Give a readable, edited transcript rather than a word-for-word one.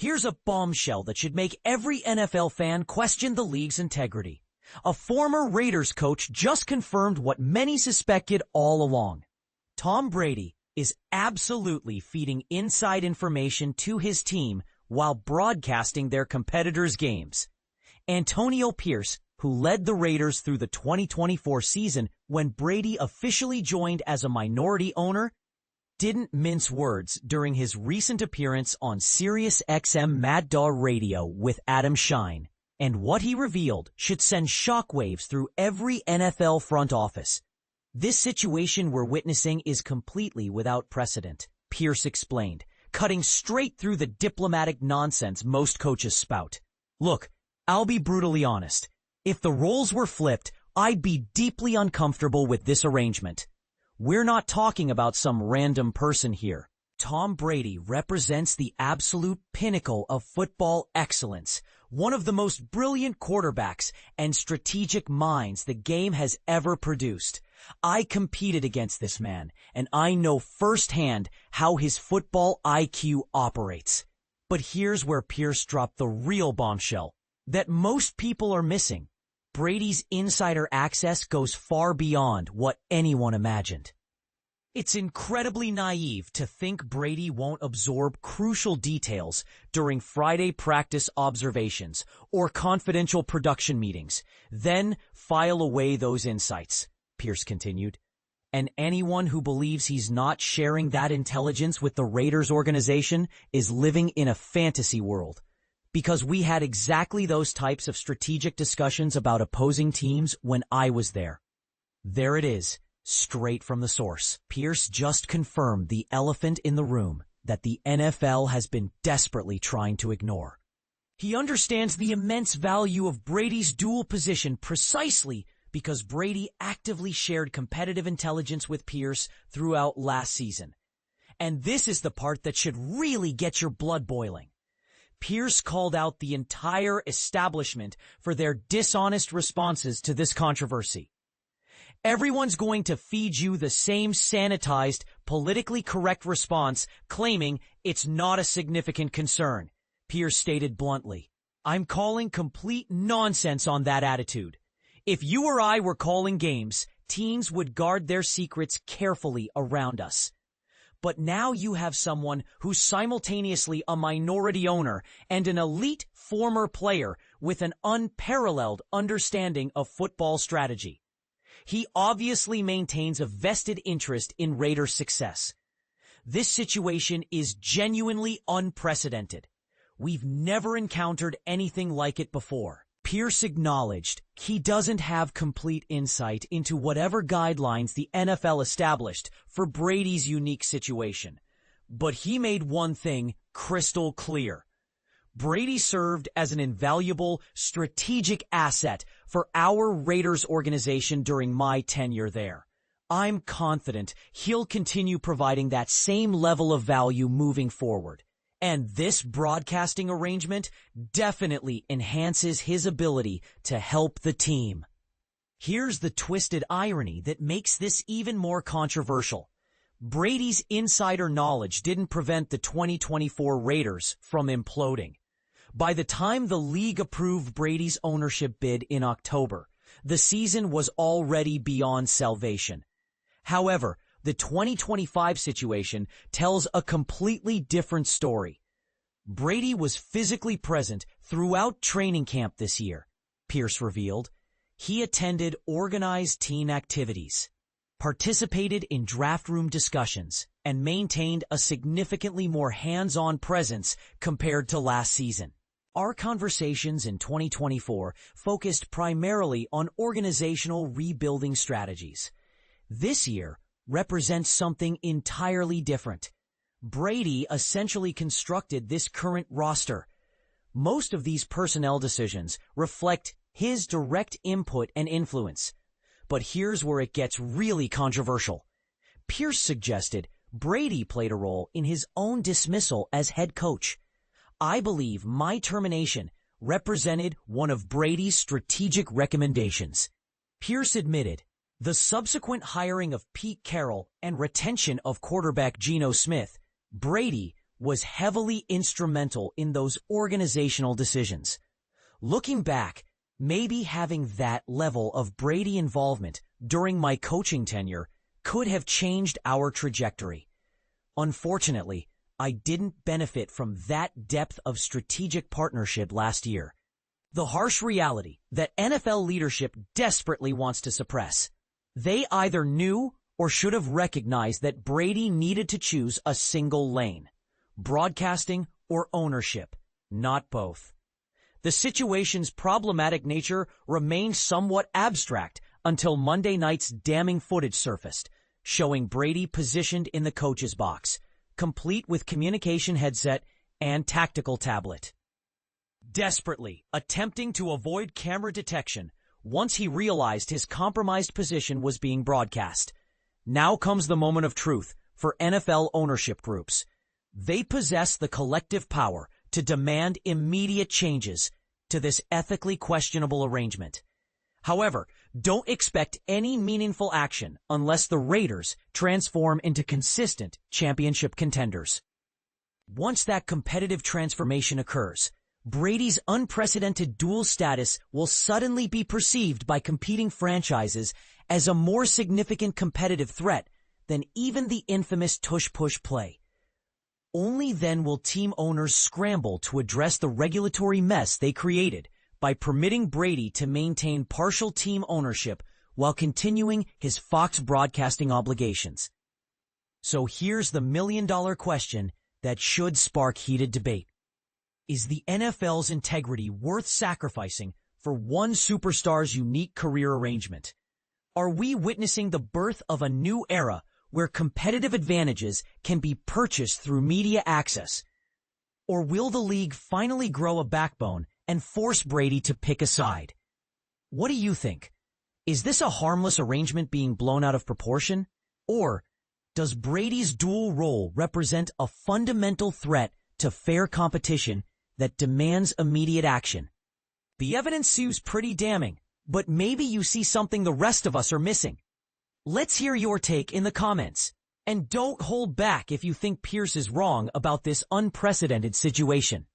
Here's a bombshell that should make every NFL fan question the league's integrity. A former Raiders coach just confirmed what many suspected all along. Tom Brady is absolutely feeding inside information to his team while broadcasting their competitors' games. Antonio Pierce, who led the Raiders through the 2024 season when Brady officially joined as a minority owner, didn't mince words during his recent appearance on SiriusXM Mad Dog Radio with Adam Shine, and what he revealed should send shockwaves through every NFL front office. This situation we're witnessing is completely without precedent, Pierce explained, cutting straight through the diplomatic nonsense most coaches spout. Look, I'll be brutally honest. If the roles were flipped, I'd be deeply uncomfortable with this arrangement. We're not talking about some random person here. Tom Brady represents the absolute pinnacle of football excellence, one of the most brilliant quarterbacks and strategic minds the game has ever produced. I competed against this man, and I know firsthand how his football IQ operates. But here's where Pierce dropped the real bombshell that most people are missing. Brady's insider access goes far beyond what anyone imagined. It's incredibly naive to think Brady won't absorb crucial details during Friday practice observations or confidential production meetings, then file away those insights, Pierce continued. And anyone who believes he's not sharing that intelligence with the Raiders organization is living in a fantasy world. Because we had exactly those types of strategic discussions about opposing teams when I was there. There it is, straight from the source. Pierce just confirmed the elephant in the room that the NFL has been desperately trying to ignore. He understands the immense value of Brady's dual position precisely because Brady actively shared competitive intelligence with Pierce throughout last season. And this is the part that should really get your blood boiling. Pierce called out the entire establishment for their dishonest responses to this controversy. Everyone's going to feed you the same sanitized, politically correct response, claiming it's not a significant concern, Pierce stated bluntly. I'm calling complete nonsense on that attitude. If you or I were calling games, teams would guard their secrets carefully around us. But now you have someone who's simultaneously a minority owner and an elite former player with an unparalleled understanding of football strategy. He obviously maintains a vested interest in Raiders' success. This situation is genuinely unprecedented. We've never encountered anything like it before. Pierce acknowledged he doesn't have complete insight into whatever guidelines the NFL established for Brady's unique situation. But he made one thing crystal clear. Brady served as an invaluable strategic asset for our Raiders organization during my tenure there. I'm confident he'll continue providing that same level of value moving forward. And this broadcasting arrangement definitely enhances his ability to help the team. Here's the twisted irony that makes this even more controversial. Brady's insider knowledge didn't prevent the 2024 Raiders from imploding. By the time the league approved Brady's ownership bid in October, the season was already beyond salvation. However, the 2025 situation tells a completely different story. Brady was physically present throughout training camp this year, Pierce revealed. He attended organized team activities, participated in draft room discussions, and maintained a significantly more hands-on presence compared to last season. Our conversations in 2024 focused primarily on organizational rebuilding strategies. This year represents something entirely different. Brady essentially constructed this current roster. Most of these personnel decisions reflect his direct input and influence. But here's where it gets really controversial. Pierce suggested Brady played a role in his own dismissal as head coach. I believe my termination represented one of Brady's strategic recommendations. Pierce admitted the subsequent hiring of Pete Carroll and retention of quarterback Geno Smith, Brady was heavily instrumental in those organizational decisions. Looking back, maybe having that level of Brady involvement during my coaching tenure could have changed our trajectory. Unfortunately, I didn't benefit from that depth of strategic partnership last year. The harsh reality that NFL leadership desperately wants to suppress. They either knew or should have recognized that Brady needed to choose a single lane, broadcasting or ownership, not both. The situation's problematic nature remained somewhat abstract until Monday night's damning footage surfaced, showing Brady positioned in the coach's box, complete with communication headset and tactical tablet. Desperately attempting to avoid camera detection once he realized his compromised position was being broadcast. Now comes the moment of truth for NFL ownership groups. They possess the collective power to demand immediate changes to this ethically questionable arrangement. However, don't expect any meaningful action unless the Raiders transform into consistent championship contenders. Once that competitive transformation occurs, Brady's unprecedented dual status will suddenly be perceived by competing franchises as a more significant competitive threat than even the infamous tush-push play. Only then will team owners scramble to address the regulatory mess they created by permitting Brady to maintain partial team ownership while continuing his Fox broadcasting obligations. So here's the million-dollar question that should spark heated debate. Is the NFL's integrity worth sacrificing for one superstar's unique career arrangement? Are we witnessing the birth of a new era where competitive advantages can be purchased through media access? Or will the league finally grow a backbone and force Brady to pick a side? What do you think? Is this a harmless arrangement being blown out of proportion? Or does Brady's dual role represent a fundamental threat to fair competition that demands immediate action? The evidence seems pretty damning, but maybe you see something the rest of us are missing. Let's hear your take in the comments. And don't hold back if you think Pierce is wrong about this unprecedented situation.